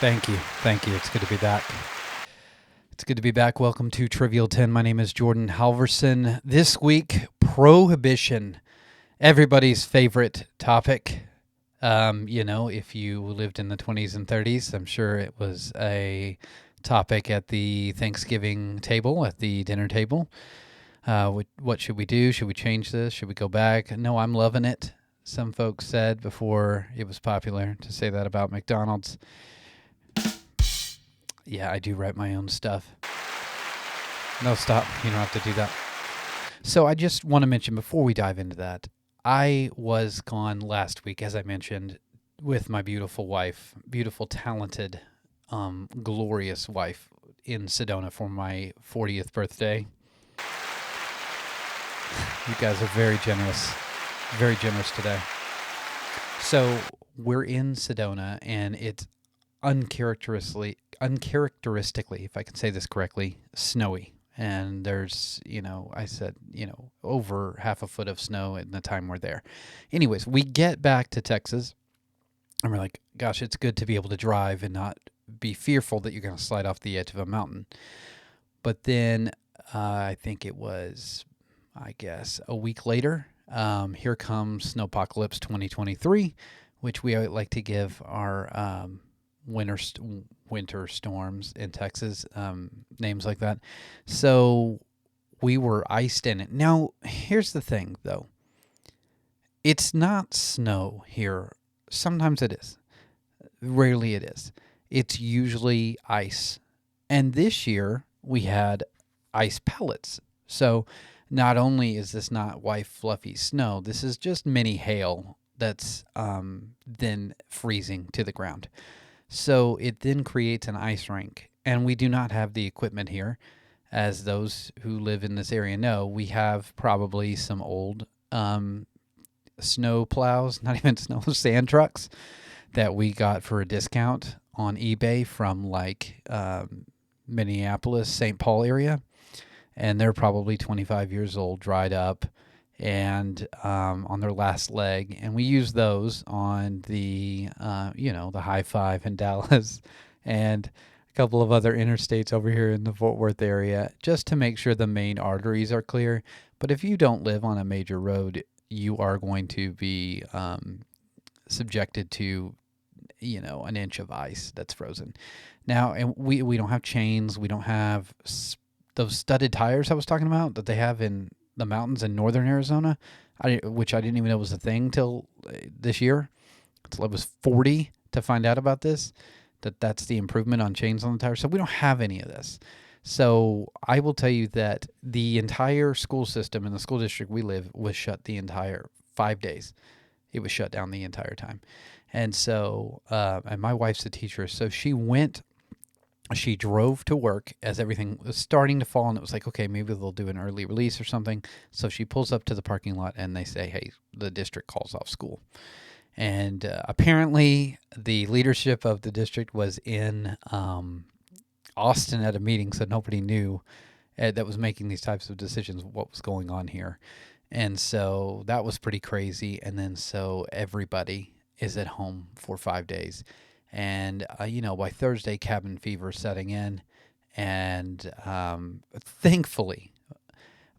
Thank you. Thank you. It's good to be back. It's good to be back. Welcome to Trivial 10. My name is Jordan Halverson. This week, prohibition. Everybody's favorite topic. If you lived in the 20s and 30s, I'm sure it was a topic at the Thanksgiving table, at the dinner table. What should we do? Should we change this? Should we go back? No, I'm loving it. Some folks said before it was popular to say that about McDonald's. Yeah, I do write my own stuff. No, stop. You don't have to do that. So I just want to mention before we dive into that, I was gone last week, as I mentioned, with my beautiful wife, beautiful, talented, glorious wife in Sedona for my 40th birthday. You guys are very generous today. So we're in Sedona, and it's uncharacteristically, if I can say this correctly, snowy. And there's, over half a foot of snow in the time we're there. Anyways, we get back to Texas, and we're like, gosh, it's good to be able to drive and not be fearful that you're going to slide off the edge of a mountain. But then I think it was, a week later, here comes Snowpocalypse 2023, which we like to give our winter storms in Texas, names like that. So we were iced in it. Now, here's the thing, though. It's not snow here. Sometimes it is. Rarely it is. It's usually ice. And this year, we had ice pellets. So not only is this not white, fluffy snow, this is just mini hail that's then freezing to the ground. So it then creates an ice rink, and we do not have the equipment here. As those who live in this area know, we have probably some old snow plows, not even snow, sand trucks that we got for a discount on eBay from Minneapolis, St. Paul area. And they're probably 25 years old, dried up, and on their last leg. And we use those on the High Five in Dallas and a couple of other interstates over here in the Fort Worth area, just to make sure the main arteries are clear. But if you don't live on a major road, you are going to be subjected to, an inch of ice that's frozen. Now, and we don't have chains. We don't have those studded tires I was talking about that they have in the mountains in northern Arizona, which I didn't even know was a thing till this year. Until I was 40 to find out about this, that's the improvement on chains on the tires. So we don't have any of this. So I will tell you that the entire school system in the school district we live was shut the entire 5 days. It was shut down the entire time. And so, and my wife's a teacher, so she drove to work as everything was starting to fall, and it was like, okay, maybe they'll do an early release or something. So she pulls up to the parking lot, and they say, hey, the district calls off school. And apparently the leadership of the district was in Austin at a meeting, so nobody knew that was making these types of decisions what was going on here. And so that was pretty crazy. And then so everybody is at home for 5 days. And, by Thursday, cabin fever setting in. And thankfully,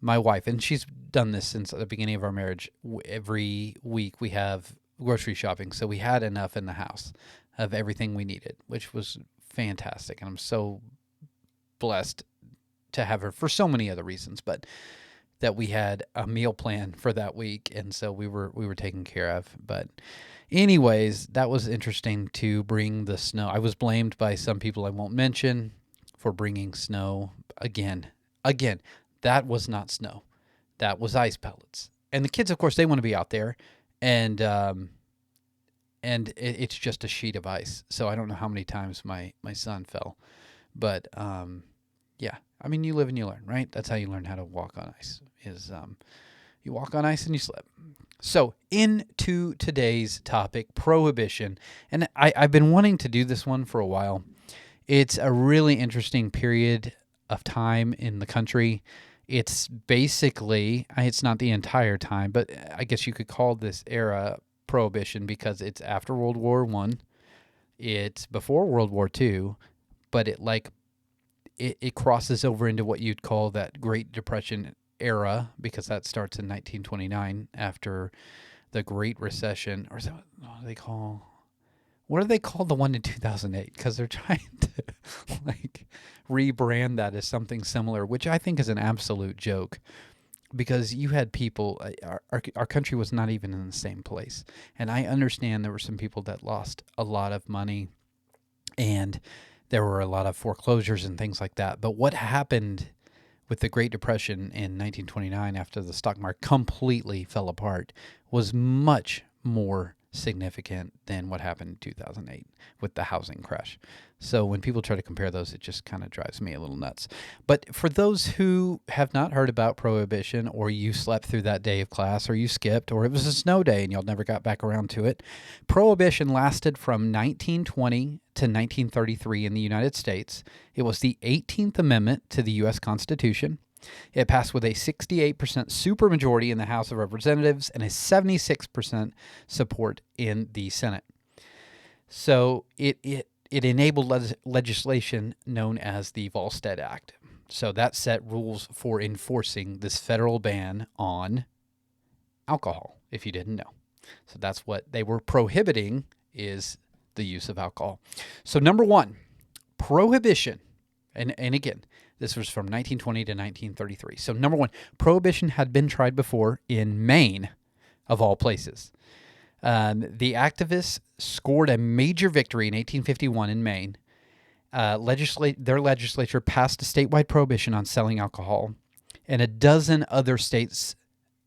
my wife, and she's done this since the beginning of our marriage, every week we have grocery shopping. So we had enough in the house of everything we needed, which was fantastic. And I'm so blessed to have her for so many other reasons, but that we had a meal plan for that week. And so we were taken care of. But anyways, that was interesting to bring the snow. I was blamed by some people I won't mention for bringing snow. Again, that was not snow. That was ice pellets. And the kids, of course, they want to be out there, and it's just a sheet of ice. So I don't know how many times my son fell. But, yeah, I mean, you live and you learn, right? That's how you learn how to walk on ice, is you walk on ice and you slip. So into today's topic, prohibition. And I've been wanting to do this one for a while. It's a really interesting period of time in the country. It's basically, it's not the entire time, but I guess you could call this era prohibition because it's after World War I. It's before World War II, but it crosses over into what you'd call that Great Depression era, because that starts in 1929 after the Great Recession. Or is that what do they call the one in 2008? Because they're trying to like rebrand that as something similar, which I think is an absolute joke. Because you had people, our country was not even in the same place. And I understand there were some people that lost a lot of money, and there were a lot of foreclosures and things like that. But what happened with the Great Depression in 1929, after the stock market completely fell apart, was much more significant than what happened in 2008 with the housing crash. So when people try to compare those, it just kind of drives me a little nuts. But for those who have not heard about Prohibition, or you slept through that day of class, or you skipped, or it was a snow day and y'all never got back around to it, Prohibition lasted from 1920 to 1933 in the United States. It was the 18th Amendment to the U.S. Constitution. It passed with a 68% supermajority in the House of Representatives and a 76% support in the Senate. So it enabled legislation known as the Volstead Act. So that set rules for enforcing this federal ban on alcohol, if you didn't know. So that's what they were prohibiting, is the use of alcohol. So number one, Prohibition. And again, this was from 1920 to 1933. So number one, Prohibition had been tried before in Maine, of all places. The activists scored a major victory in 1851 in Maine. Their legislature passed a statewide prohibition on selling alcohol, and a dozen other states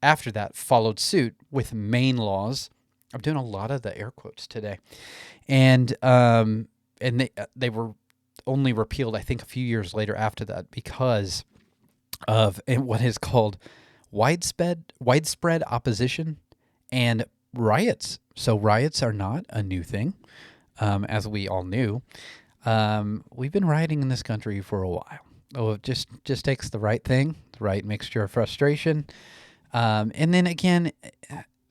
after that followed suit with Maine laws. I'm doing a lot of the air quotes today, and they were only repealed, I think, a few years later after that, because of what is called widespread opposition and riots. So riots are not a new thing, as we all knew. We've been rioting in this country for a while. Oh, it just takes the right thing, the right mixture of frustration. And then again,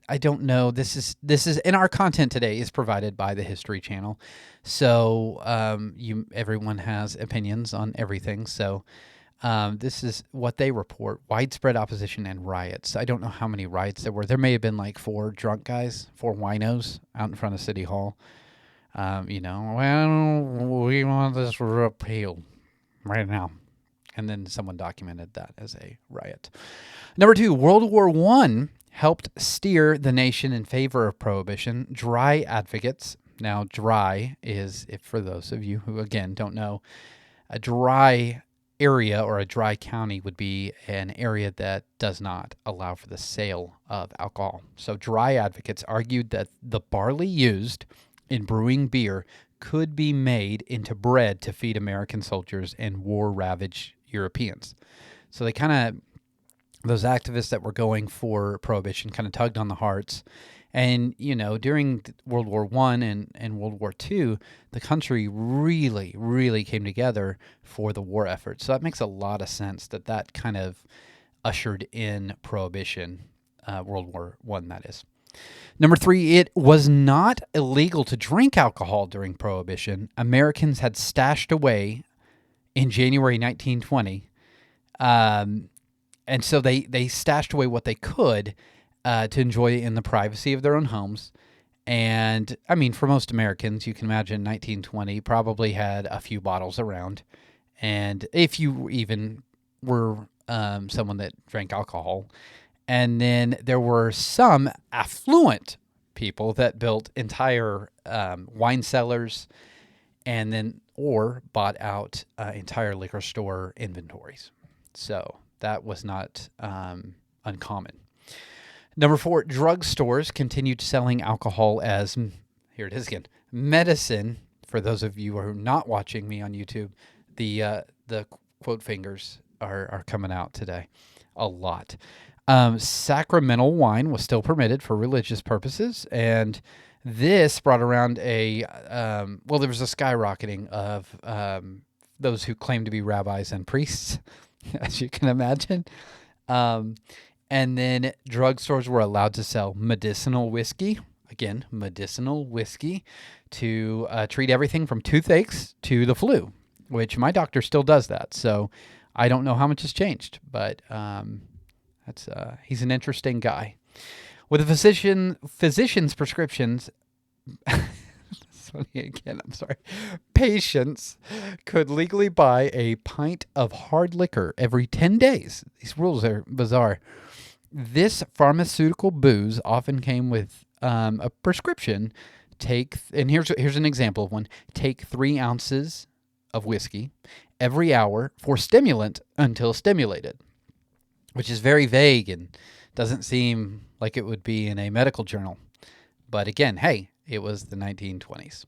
I don't know. This is, and our content today is provided by the History Channel. So everyone has opinions on everything. So this is what they report: widespread opposition and riots. I don't know how many riots there were. There may have been like 4 drunk guys, 4 winos out in front of City Hall. Well, we want this repealed right now. And then someone documented that as a riot. Number 2, World War I helped steer the nation in favor of Prohibition. Dry advocates. Now, dry is, if for those of you who, again, don't know, a dry area or a dry county would be an area that does not allow for the sale of alcohol. So dry advocates argued that the barley used in brewing beer could be made into bread to feed American soldiers and war-ravaged Europeans. So they those activists that were going for Prohibition kind of tugged on the hearts. And, during World War I and World War II, the country really, really came together for the war effort. So that makes a lot of sense that kind of ushered in Prohibition, World War I, that is. Number 3, it was not illegal to drink alcohol during Prohibition. Americans had stashed away in January 1920. And so they stashed away what they could to enjoy in the privacy of their own homes. And, I mean, for most Americans, you can imagine 1920 probably had a few bottles around. And if you even were someone that drank alcohol. And then there were some affluent people that built entire wine cellars or bought out entire liquor store inventories. So that was not uncommon. Number 4, drugstores continued selling alcohol as, here it is again, medicine. For those of you who are not watching me on YouTube, the quote fingers are coming out today a lot. Sacramental wine was still permitted for religious purposes, and this brought around there was a skyrocketing of those who claimed to be rabbis and priests, as you can imagine. And then drugstores were allowed to sell medicinal whiskey. again, medicinal whiskey to treat everything from toothaches to the flu, which my doctor still does that. So I don't know how much has changed, but he's an interesting guy. With a physician's prescriptions, again, I'm sorry, patients could legally buy a pint of hard liquor every 10 days. These rules are bizarre. This pharmaceutical booze often came with a prescription. And here's an example of one. Take 3 ounces of whiskey every hour for stimulant until stimulated, which is very vague and doesn't seem like it would be in a medical journal. But again, hey, it was the 1920s.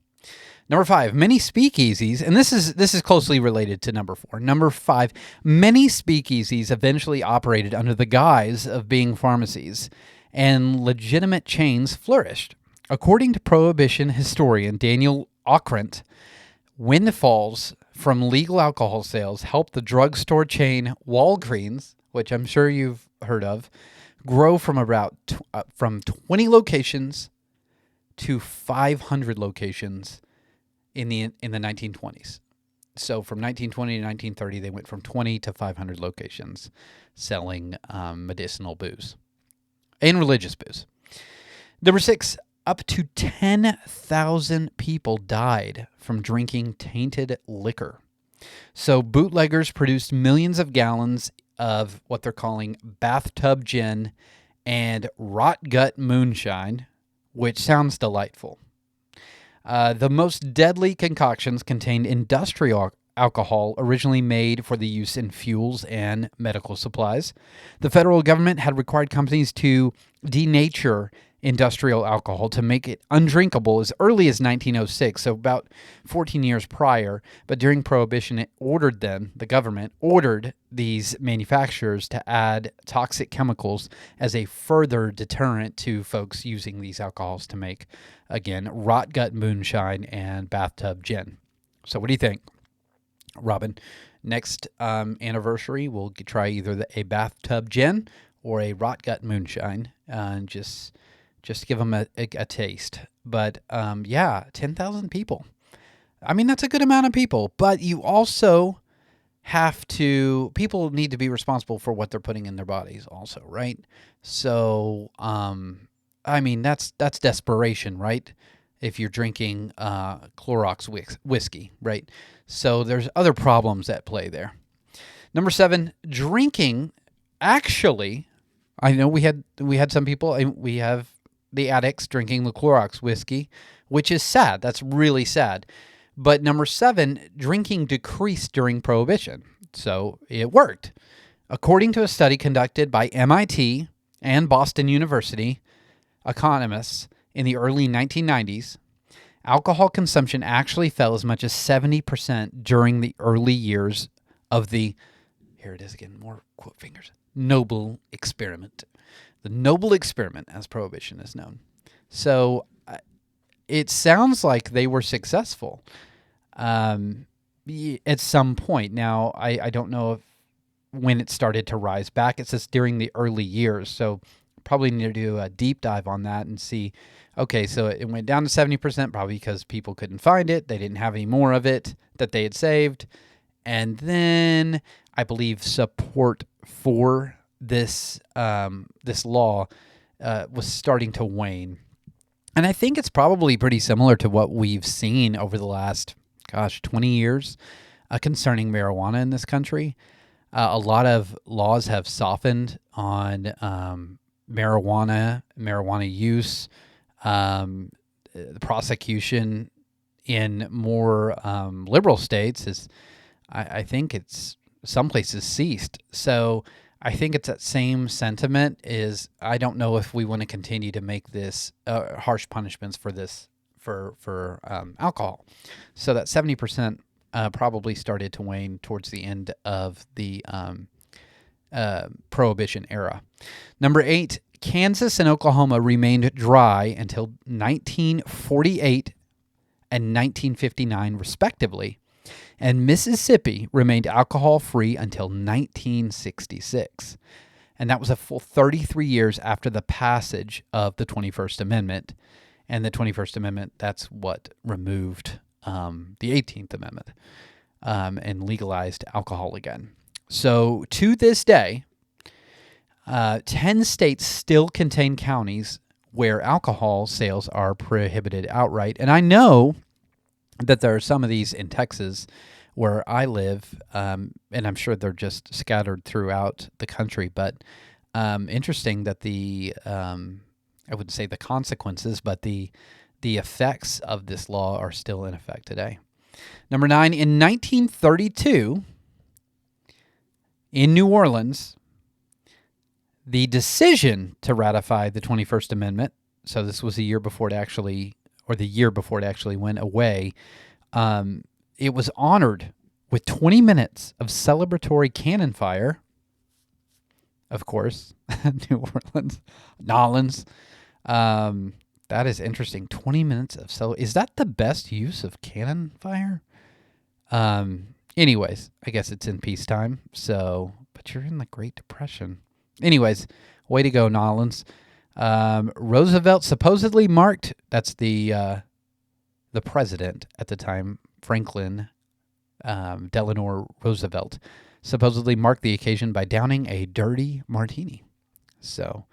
Number 5, many speakeasies, and this is closely related to number 4. Number 5, many speakeasies eventually operated under the guise of being pharmacies, and legitimate chains flourished. According to Prohibition historian Daniel Ockrent, windfalls from legal alcohol sales helped the drugstore chain Walgreens, which I'm sure you've heard of, grow from from 20 locations to 500 locations in the 1920s. So from 1920 to 1930, they went from 20 to 500 locations selling medicinal booze and religious booze. Number 6, up to 10,000 people died from drinking tainted liquor. So bootleggers produced millions of gallons of what they're calling bathtub gin and rot gut moonshine, which sounds delightful. The most deadly concoctions contained industrial alcohol originally made for the use in fuels and medical supplies. The federal government had required companies to denature industrial alcohol to make it undrinkable as early as 1906, so about 14 years prior. But during Prohibition, the government ordered these manufacturers to add toxic chemicals as a further deterrent to folks using these alcohols to make, again, rot gut moonshine and bathtub gin. So what do you think, Robin? Next anniversary, we'll try either a bathtub gin or a rot gut moonshine, and just give them a taste. But 10,000 people. I mean, that's a good amount of people. But you also people need to be responsible for what they're putting in their bodies also, right? So, I mean, that's desperation, right? If you're drinking Clorox whiskey, right? So there's other problems at play there. Number 7, drinking. Actually, I know we had some people, we have the addicts drinking the Clorox whiskey, which is sad. That's really sad. But number 7, drinking decreased during Prohibition. So it worked. According to a study conducted by MIT and Boston University economists in the early 1990s, alcohol consumption actually fell as much as 70% during the early years of the, here it is again, more quote fingers, noble experiment. The noble experiment, as Prohibition is known. So it sounds like they were successful at some point. Now, I don't know when it started to rise back. It says during the early years. So probably need to do a deep dive on that and see, okay, so it went down to 70%, probably because people couldn't find it. They didn't have any more of it that they had saved. And then I believe support for this law was starting to wane. And I think it's probably pretty similar to what we've seen over the last, 20 years concerning marijuana in this country. A lot of laws have softened on marijuana use, the prosecution in more liberal states is, I think it's some places ceased. So I think it's that same sentiment is, I don't know if we want to continue to make this harsh punishments for this, for alcohol. So that 70% probably started to wane towards the end of the Prohibition era. Number 8, Kansas and Oklahoma remained dry until 1948 and 1959, respectively, and Mississippi remained alcohol-free until 1966. And that was a full 33 years after the passage of the 21st Amendment. And the 21st Amendment, that's what removed the 18th Amendment and legalized alcohol again. So to this day, 10 states still contain counties where alcohol sales are prohibited outright. And I know that there are some of these in Texas where I live, and I'm sure they're just scattered throughout the country. But interesting that I wouldn't say the consequences, but the effects of this law are still in effect today. Number 9, in 1932, in New Orleans, the decision to ratify the 21st Amendment, so this was the year before it actually went away, it was honored with 20 minutes of celebratory cannon fire. Of course, New Orleans. That is interesting. 20 minutes of is that the best use of cannon fire? Anyways, I guess it's in peacetime. But you're in the Great Depression. Anyways, way to go, Nolans. Roosevelt supposedly marked. That's the president at the time, Franklin Delano Roosevelt, supposedly marked the occasion by downing a dirty martini. So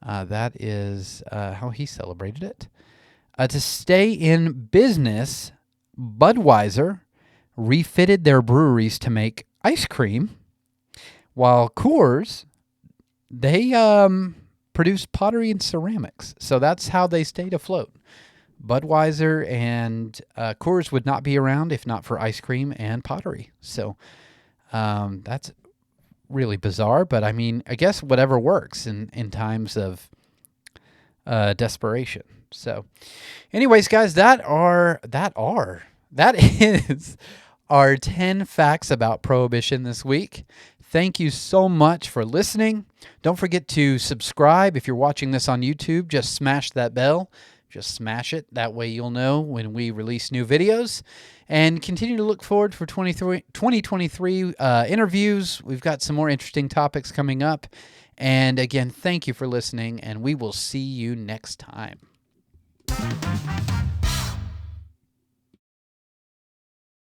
that is how he celebrated it. To stay in business, Budweiser refitted their breweries to make ice cream, while Coors, they produce pottery and ceramics. So that's how they stayed afloat. Budweiser and Coors would not be around if not for ice cream and pottery. So that's really bizarre, but I mean, I guess whatever works in times of desperation. So anyways, guys, that is our 10 facts about Prohibition this week. Thank you so much for listening. Don't forget to subscribe. If you're watching this on YouTube, just smash that bell. Just smash it. That way you'll know when we release new videos. And continue to look forward for 2023 interviews. We've got some more interesting topics coming up. And again, thank you for listening, and we will see you next time.